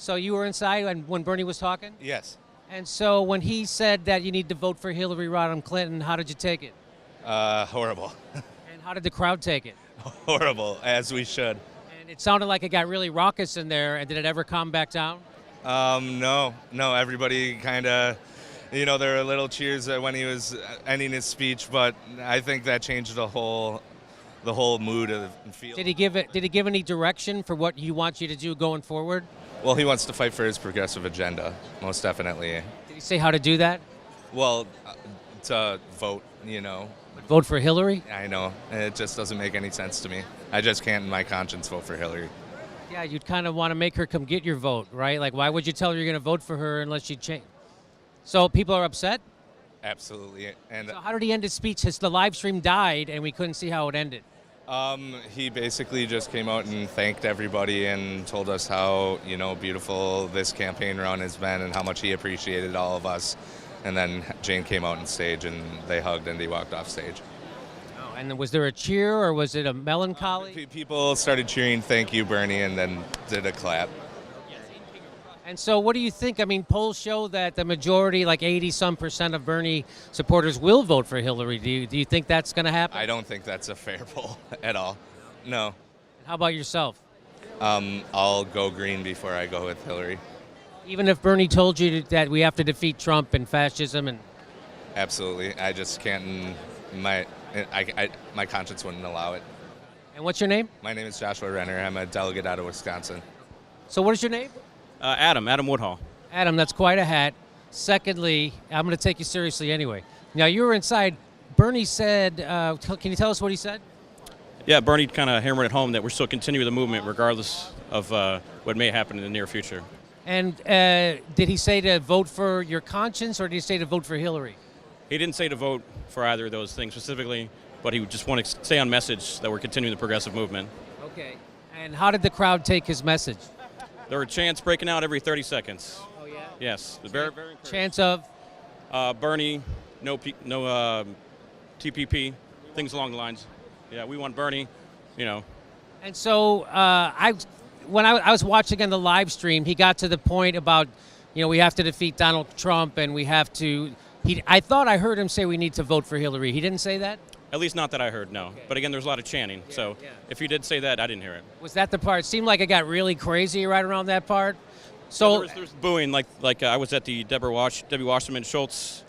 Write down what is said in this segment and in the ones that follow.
So you were inside when Bernie was talking? Yes. And so when he said that you need to vote for Hillary Rodham Clinton, how did you take it? Horrible. And how did the crowd take it? Horrible, as we should. And it sounded like it got really raucous in there, and did it ever calm back down? No, everybody kind of, there were little cheers when he was ending his speech, but I think that changed the whole mood of the field. Did he give any direction for what he wants you to do going forward? Well, he wants to fight for his progressive agenda, most definitely. Did he say how to do that? Well, to vote, Vote for Hillary? I know. It just doesn't make any sense to me. I just can't in my conscience vote for Hillary. Yeah, you'd kind of want to make her come get your vote, right? Like, why would you tell her you're going to vote for her unless she change? So people are upset? Absolutely. And So how did he end his speech? The live stream died, and we couldn't see how it ended. he basically just came out and thanked everybody and told us how, beautiful this campaign run has been and how much he appreciated all of us. And then Jane came out on stage and they hugged and he walked off stage. Oh, and was there a cheer or was it a melancholy? People started cheering, "Thank you, Bernie," and then did a clap. And so what do you think? I mean, polls show that the majority, like 80-some% of Bernie supporters will vote for Hillary. Do you think that's going to happen? I don't think that's a fair poll at all. No. How about yourself? I'll go green before I go with Hillary. Even if Bernie told you that we have to defeat Trump and fascism and... Absolutely. I just can't, my conscience wouldn't allow it. And what's your name? My name is Joshua Renner. I'm a delegate out of Wisconsin. So what is your name? Adam Woodhall. Adam, that's quite a hat. Secondly, I'm going to take you seriously anyway. Now, you were inside. Bernie said, can you tell us what he said? Yeah, Bernie kind of hammered it home that we're still continuing the movement regardless of what may happen in the near future. And did he say to vote for your conscience, or did he say to vote for Hillary? He didn't say to vote for either of those things specifically, but he would just want to stay on message that we're continuing the progressive movement. Okay. And how did the crowd take his message? There were chants breaking out every 30 seconds. Oh, yeah? Yes. Very, very encouraging. Chance of? Bernie, no TPP, things along the lines. Yeah, we want Bernie, And so when I was watching on the live stream, he got to the point about, we have to defeat Donald Trump and we have to. I thought I heard him say we need to vote for Hillary. He didn't say that? At least not that I heard, no. Okay. But again, there's a lot of chanting. So if you did say that, I didn't hear it. Was that the part? It seemed like it got really crazy right around that part. So there was booing. Like I was at the Debbie Wasserman Schultz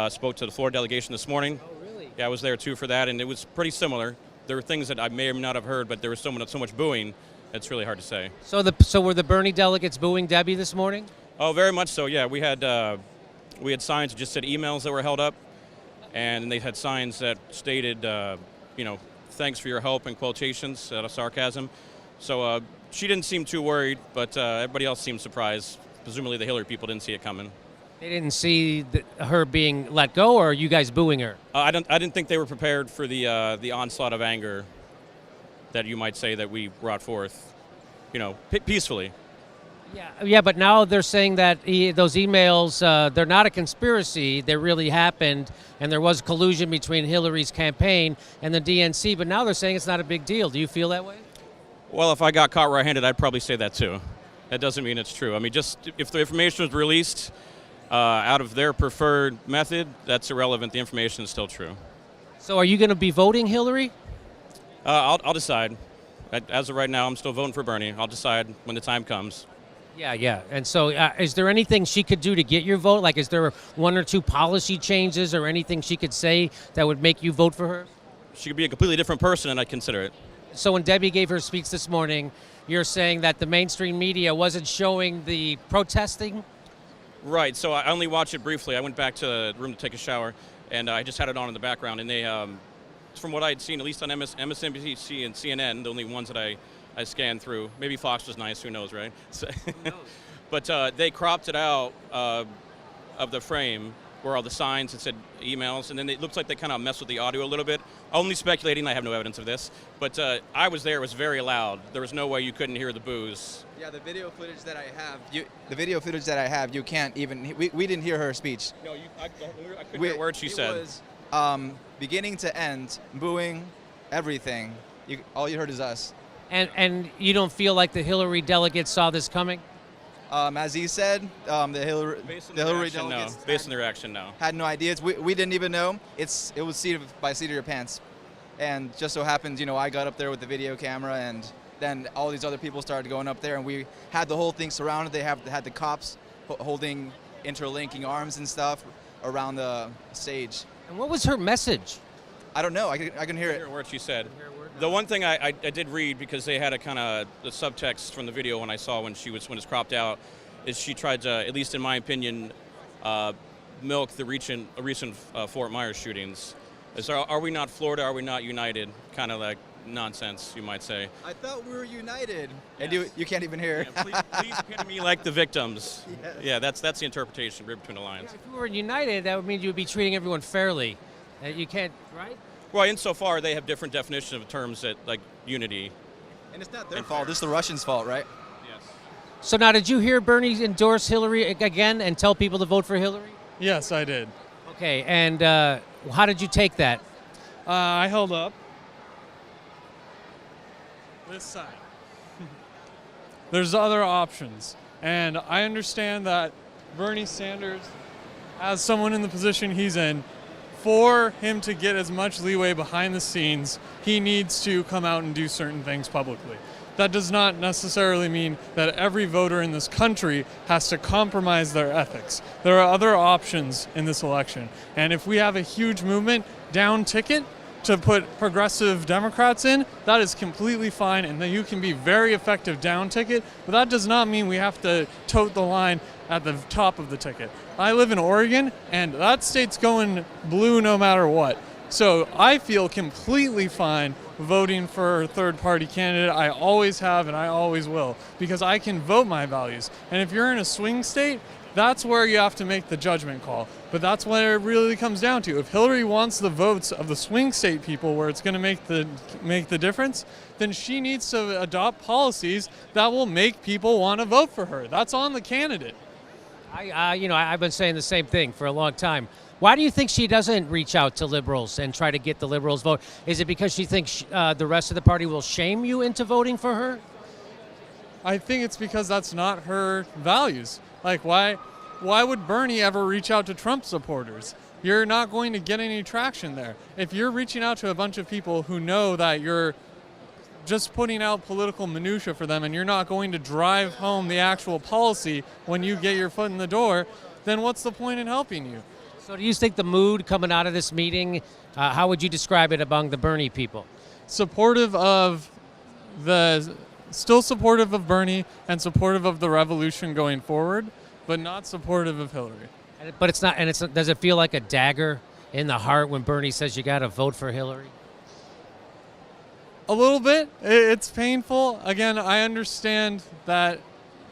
spoke to the Florida delegation this morning. Oh, really? Yeah, I was there too for that, and it was pretty similar. There were things that I may or may not have heard, but there was so much booing. It's really hard to say. So were the Bernie delegates booing Debbie this morning? Oh, very much so. Yeah, we had signs that just said emails that were held up, and they had signs that stated, thanks for your help in quotations out of sarcasm. So she didn't seem too worried, but everybody else seemed surprised. Presumably the Hillary people didn't see it coming. They didn't see her being let go, or are you guys booing her? I didn't think they were prepared for the onslaught of anger that you might say that we brought forth, peacefully. Yeah, but now they're saying that those emails, they're not a conspiracy. They really happened, and there was collusion between Hillary's campaign and the DNC, but now they're saying it's not a big deal. Do you feel that way? Well, if I got caught right-handed, I'd probably say that too. That doesn't mean it's true. I mean, just if the information was released out of their preferred method, that's irrelevant. The information is still true. So are you going to be voting Hillary? I'll decide. As of right now, I'm still voting for Bernie. I'll decide when the time comes. Yeah. And so is there anything she could do to get your vote? Like, is there one or two policy changes or anything she could say that would make you vote for her? She could be a completely different person, and I'd consider it. So when Debbie gave her speech this morning, you're saying that the mainstream media wasn't showing the protesting? Right. So I only watched it briefly. I went back to the room to take a shower, and I just had it on in the background. And they, from what I had seen, at least on MSNBC and CNN, the only ones that I scanned through. Maybe Fox was nice. Who knows, right? So, who knows? But they cropped it out of the frame where all the signs that said emails, and then it looks like they kind of messed with the audio a little bit. Only speculating. I have no evidence of this. But I was there. It was very loud. There was no way you couldn't hear the boos. Yeah, the video footage that I have, you can't even. We didn't hear her speech. No, I couldn't hear a word she said. It was beginning to end, booing, everything. All you heard is us. And you don't feel like the Hillary delegates saw this coming? As he said, the Hillary, Based on the the Hillary reaction, no. delegates Based on the reaction, no. had no ideas. We didn't even know. It was seat by seat of your pants. And just so happens, I got up there with the video camera, and then all these other people started going up there, and we had the whole thing surrounded. They had the cops holding interlinking arms and stuff around the stage. And what was her message? I don't know. I can hear it. Hear a word she said. The one thing I did read, because they had a kind of the subtext from the video when I saw when it's cropped out, is she tried to, at least in my opinion, milk the recent Fort Myers shootings. Are we not Florida? Are we not united? Kind of like nonsense, you might say. I thought we were united. Yes. And you can't even hear. Yeah, please pin me like the victims. Yes. Yeah, that's the interpretation, read between the lines. If you were united, that would mean you would be treating everyone fairly. You can't, right? Well, insofar they have different definitions of terms that like unity. And it's not their fault. This is the Russians' fault, right? Yes. So now, did you hear Bernie endorse Hillary again and tell people to vote for Hillary? Yes, I did. Okay, and how did you take that? I held up this side. There's other options, and I understand that Bernie Sanders, as someone in the position he's in, for him to get as much leeway behind the scenes, he needs to come out and do certain things publicly. That does not necessarily mean that every voter in this country has to compromise their ethics. There are other options in this election. And if we have a huge movement down ticket to put progressive Democrats in, that is completely fine, and that you can be very effective down ticket, but that does not mean we have to tote the line at the top of the ticket. I live in Oregon, and that state's going blue no matter what. So I feel completely fine voting for a third-party candidate. I always have, and I always will, because I can vote my values. And if you're in a swing state, that's where you have to make the judgment call. But that's what it really comes down to. If Hillary wants the votes of the swing state people where it's going to make the difference, then she needs to adopt policies that will make people want to vote for her. That's on the candidate. I've been saying the same thing for a long time. Why do you think she doesn't reach out to liberals and try to get the liberals vote? Is it because she thinks the rest of the party will shame you into voting for her? I think it's because that's not her values. Like, why would Bernie ever reach out to Trump supporters? You're not going to get any traction there. If you're reaching out to a bunch of people who know that you're just putting out political minutia for them and you're not going to drive home the actual policy when you get your foot in the door, then what's the point in helping you? So do you think the mood coming out of this meeting, how would you describe it among the Bernie people? Still supportive of Bernie and supportive of the revolution going forward, but not supportive of Hillary. But it's not, does it feel like a dagger in the heart when Bernie says you got to vote for Hillary? A little bit. It's painful. Again, I understand that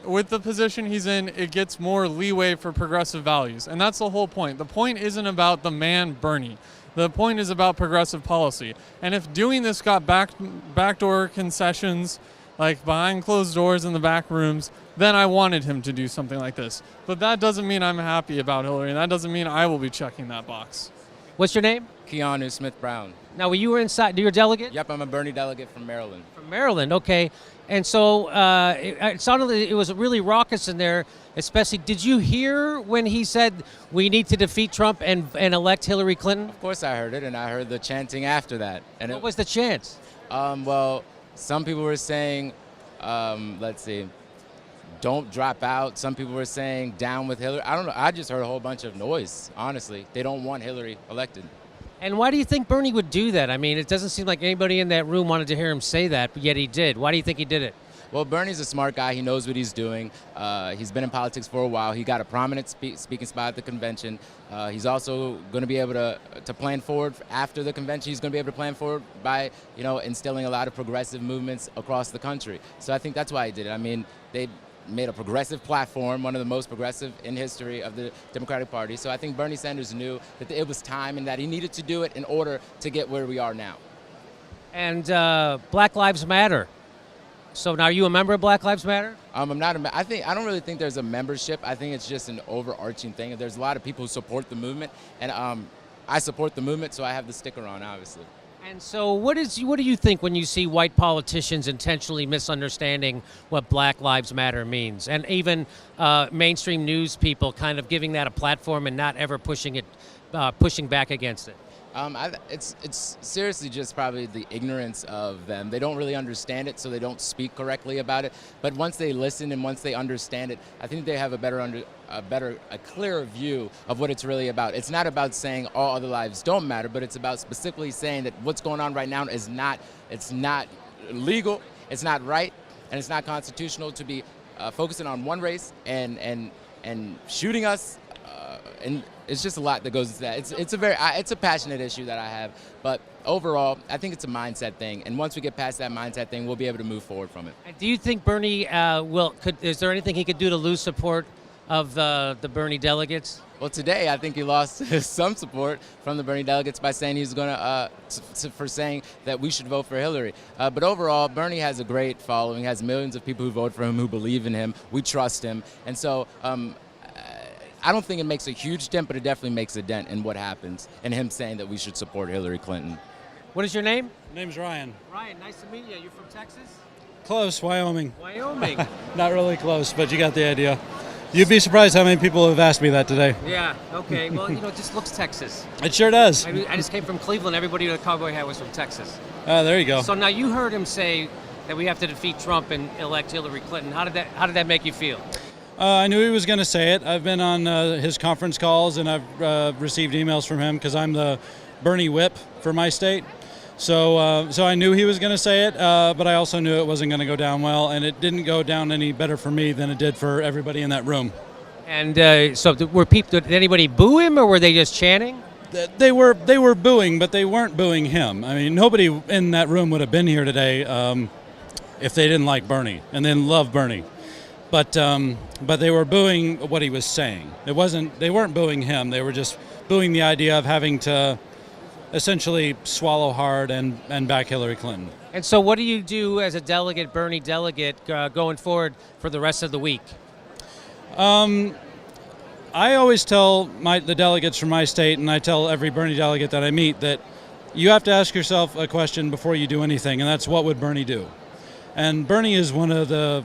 with the position he's in, it gets more leeway for progressive values. And that's the whole point. The point isn't about the man Bernie. The point is about progressive policy. And if doing this got backdoor concessions, like behind closed doors in the back rooms, then I wanted him to do something like this. But that doesn't mean I'm happy about Hillary, and that doesn't mean I will be checking that box. What's your name? Keanus Brown. Now, when you were inside, you're a delegate? Yep, I'm a Bernie delegate from Maryland. From Maryland, okay. And so it sounded like it was really raucous in there, especially, did you hear when he said we need to defeat Trump and elect Hillary Clinton? Of course I heard it, and I heard the chanting after that. And what was the chant? Well, some people were saying, don't drop out. Some people were saying down with Hillary. I don't know. I just heard a whole bunch of noise, honestly. They don't want Hillary elected. And why do you think Bernie would do that? I mean, it doesn't seem like anybody in that room wanted to hear him say that, but yet he did. Why do you think he did it? Well, Bernie's a smart guy. He knows what he's doing. He's been in politics for a while. He got a prominent speaking spot at the convention. He's also going to be able to plan forward after the convention. He's going to be able to plan forward by, instilling a lot of progressive movements across the country. So I think that's why he did it. I mean, they made a progressive platform, one of the most progressive in history of the Democratic Party. So I think Bernie Sanders knew that it was time and that he needed to do it in order to get where we are now. And Black Lives Matter. So now, are you a member of Black Lives Matter? I'm not. I don't really think there's a membership. I think it's just an overarching thing. There's a lot of people who support the movement, and I support the movement, so I have the sticker on, obviously. And so, what do you think when you see white politicians intentionally misunderstanding what Black Lives Matter means, and even mainstream news people kind of giving that a platform and not ever pushing back against it? It's seriously just probably the ignorance of them. They don't really understand it, so they don't speak correctly about it. But once they listen and once they understand it, I think they have a clearer view of what it's really about. It's not about saying all other lives don't matter, but it's about specifically saying that what's going on right now is not legal, it's not right, and it's not constitutional to be focusing on one race and shooting us. And it's just a lot that goes into that. It's a passionate issue that I have, but overall, I think it's a mindset thing. And once we get past that mindset thing, we'll be able to move forward from it. And do you think Bernie is there anything he could do to lose support of the Bernie delegates? Well, today I think he lost some support from the Bernie delegates by saying he's going for saying that we should vote for Hillary. But overall, Bernie has a great following. He has millions of people who vote for him, who believe in him. We trust him, and so. I don't think it makes a huge dent, but it definitely makes a dent in what happens and him saying that we should support Hillary Clinton. What is your name? Name's Ryan. Ryan, nice to meet you. You're from Texas? Close, Wyoming. Wyoming. Not really close, but you got the idea. You'd be surprised how many people have asked me that today. Yeah, okay. Well, it just looks Texas. It sure does. I just came from Cleveland. Everybody with a cowboy hat was from Texas. There you go. So now you heard him say that we have to defeat Trump and elect Hillary Clinton. How did that make you feel? I knew he was going to say it. I've been on his conference calls, and I've received emails from him because I'm the Bernie whip for my state. So I knew he was going to say it, but I also knew it wasn't going to go down well, and it didn't go down any better for me than it did for everybody in that room. And so did anybody boo him, or were they just chanting? They were booing, but they weren't booing him. I mean, nobody in that room would have been here today if they didn't like Bernie and then love Bernie. But they were booing what he was saying. They weren't booing him. They were just booing the idea of having to essentially swallow hard and back Hillary Clinton. And so what do you do as a delegate, Bernie delegate, going forward for the rest of the week? I always tell the delegates from my state, and I tell every Bernie delegate that I meet, that you have to ask yourself a question before you do anything, and that's, what would Bernie do? And Bernie is one of the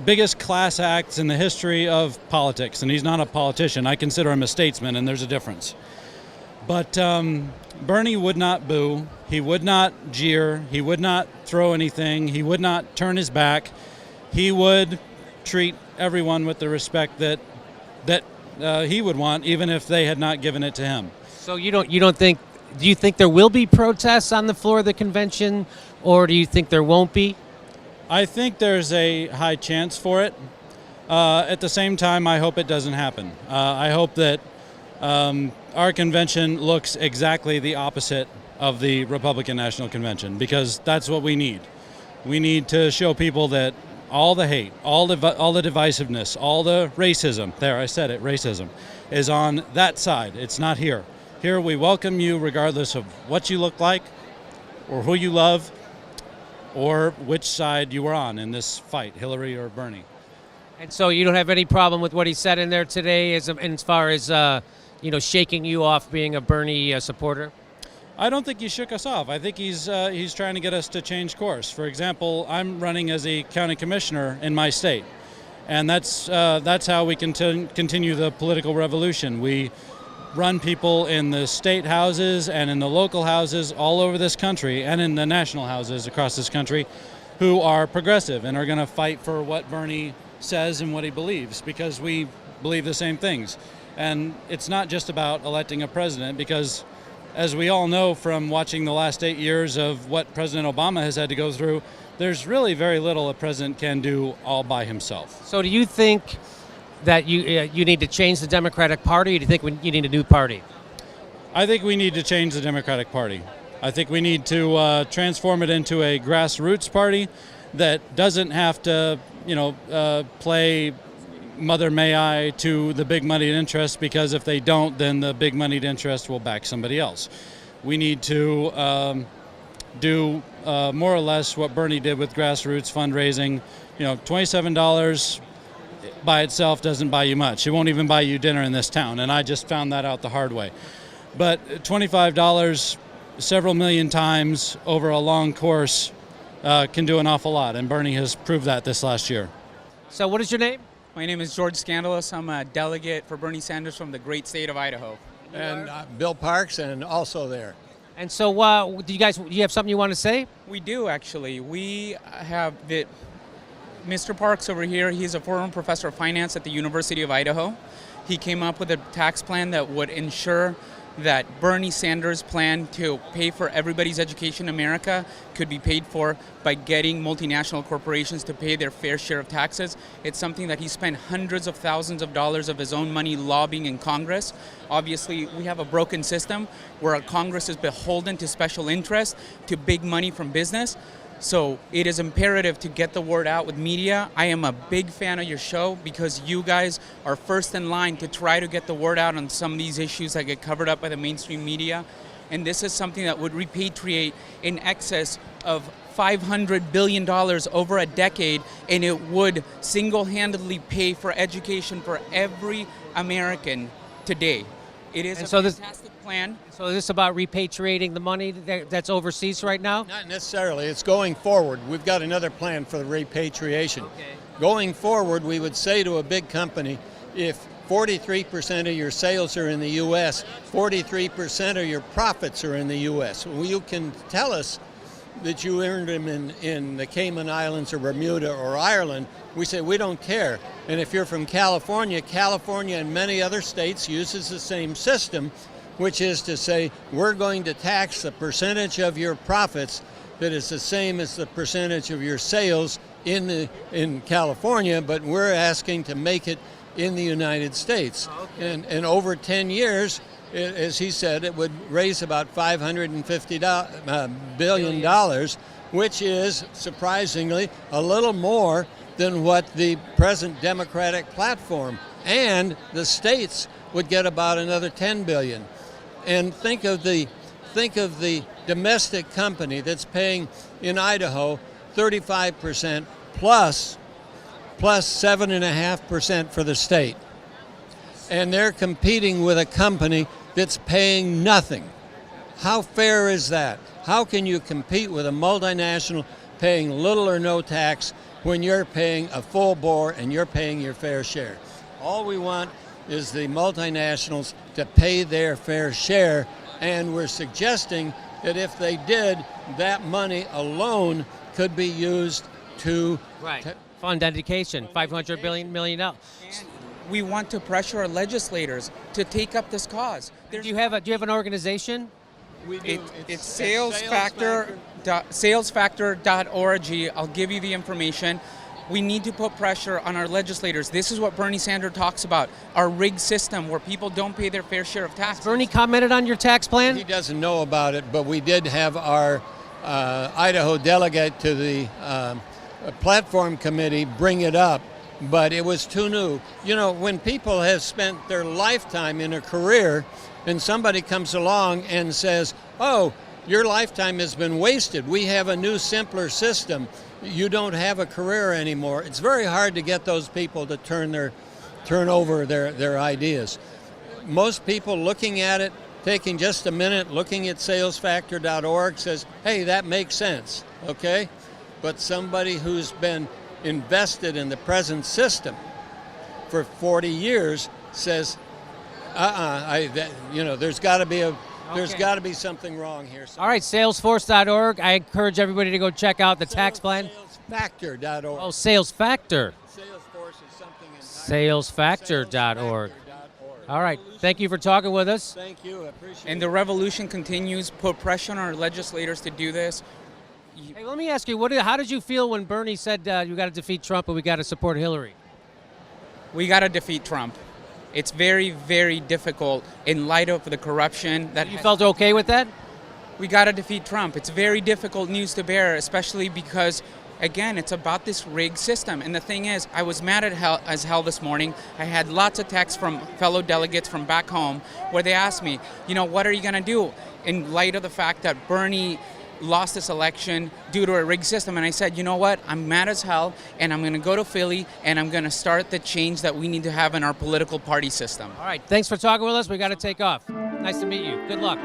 biggest class acts in the history of politics, and he's not a politician. I consider him a statesman, and there's a difference. But Bernie would not boo. He would not jeer. He would not throw anything. He would not turn his back. He would treat everyone with the respect that he would want, even if they had not given it to him. So you don't think? Do you think there will be protests on the floor of the convention, or do you think there won't be? I think there's a high chance for it. At the same time, I hope it doesn't happen. I hope that our convention looks exactly the opposite of the Republican National Convention, because that's what we need. We need to show people that all the hate, all the divisiveness, all the racism, there, I said it, racism, is on that side. It's not here. Here we welcome you regardless of what you look like or who you love, or which side you were on in this fight, Hillary or Bernie. And so you don't have any problem with what he said in there today as far as shaking you off being a Bernie supporter? I don't think he shook us off. I think he's trying to get us to change course. For example, I'm running as a county commissioner in my state, and that's how we continue the political revolution. We run people in the state houses and in the local houses all over this country, and in the national houses across this country, who are progressive and are going to fight for what Bernie says and what he believes, because we believe the same things. And it's not just about electing a president, because as we all know from watching the last 8 years of what President Obama has had to go through, there's really very little a president can do all by himself. So do you think that you need to change the Democratic Party, or do you think you need a new party? I think we need to change the Democratic Party. I think we need to transform it into a grassroots party that doesn't have to, play Mother May I to the big moneyed interest, because if they don't, then the big moneyed interest will back somebody else. We need to do more or less what Bernie did with grassroots fundraising. $27 by itself doesn't buy you much. It won't even buy you dinner in this town, and I just found that out the hard way. But $25 several million times over a long course can do an awful lot, and Bernie has proved that this last year. So what is your name? My name is George Scandalous. I'm a delegate for Bernie Sanders from the great state of Idaho. And Bill Parks, and also there. And so do you have something you want to say? We do, actually. We have Mr. Parks over here. He's a former professor of finance at the University of Idaho. He came up with a tax plan that would ensure that Bernie Sanders' plan to pay for everybody's education in America could be paid for by getting multinational corporations to pay their fair share of taxes. It's something that he spent hundreds of thousands of dollars of his own money lobbying in Congress. Obviously, we have a broken system where our Congress is beholden to special interests, to big money from business. So it is imperative to get the word out with media. I am a big fan of your show because you guys are first in line to try to get the word out on some of these issues that get covered up by the mainstream media. And this is something that would repatriate in excess of $500 billion over a decade, and it would single-handedly pay for education for every American today. It is a fantastic plan. So is this about repatriating the money that's overseas right now? Not necessarily. It's going forward. We've got another plan for the repatriation. Okay. Going forward, we would say to a big company, if 43% of your sales are in the U.S., 43% of your profits are in the U.S. Well, you can tell us that you earned them in the Cayman Islands or Bermuda or Ireland. We say we don't care. And if you're from California, California and many other states uses the same system, which is to say we're going to tax the percentage of your profits that is the same as the percentage of your sales in California, but we're asking to make it in the United States. Okay. And over 10 years, as he said, it would raise about $550 billion, which is, surprisingly, a little more than what the present Democratic platform, and the states would get about another $10 billion. And think of the domestic company that's paying in Idaho 35% plus 7.5% for the state. And they're competing with a company that's paying nothing. How fair is that? How can you compete with a multinational paying little or no tax when you're paying a full bore and you're paying your fair share? All we want is the multinationals to pay their fair share, and we're suggesting that if they did, that money alone could be used to fund education, $500 million. We want to pressure our legislators to take up this cause. Do you have an organization? We do. It's salesfactor.org. I'll give you the information. We need to put pressure on our legislators. This is what Bernie Sanders talks about, our rigged system where people don't pay their fair share of taxes. Bernie commented on your tax plan? He doesn't know about it, but we did have our Idaho delegate to the platform committee bring it up, but it was too new. You know, when people have spent their lifetime in a career and somebody comes along and says, oh, your lifetime has been wasted. We have a new, simpler system. You don't have a career anymore. It's very hard to get those people to turn over their ideas. Most people looking at it, taking just a minute, looking at salesfactor.org says, hey, that makes sense, okay? But somebody who's been invested in the present system for 40 years says, there's got to be something wrong here. All right, salesforce.org. I encourage everybody to go check out the tax plan. Salesfactor.org. Oh, SalesFactor. Salesforce is something in Salesfactor.org. All right, thank you for talking with us. Thank you, I appreciate it. And the revolution continues. Put pressure on our legislators to do this. Hey, let me ask you, how did you feel when Bernie said you got to defeat Trump and we got to support Hillary? We got to defeat Trump. It's very, very difficult in light of the corruption that You felt okay with that? We got to defeat Trump. It's very difficult news to bear, especially because, again, it's about this rigged system. And the thing is, I was mad as hell this morning. I had lots of texts from fellow delegates from back home where they asked me, what are you going to do in light of the fact that Bernie lost this election due to a rigged system? And I said, you know what, I'm mad as hell, and I'm going to go to Philly, and I'm going to start the change that we need to have in our political party system. All right, thanks for talking with us. We got to take off. Nice to meet you. Good luck.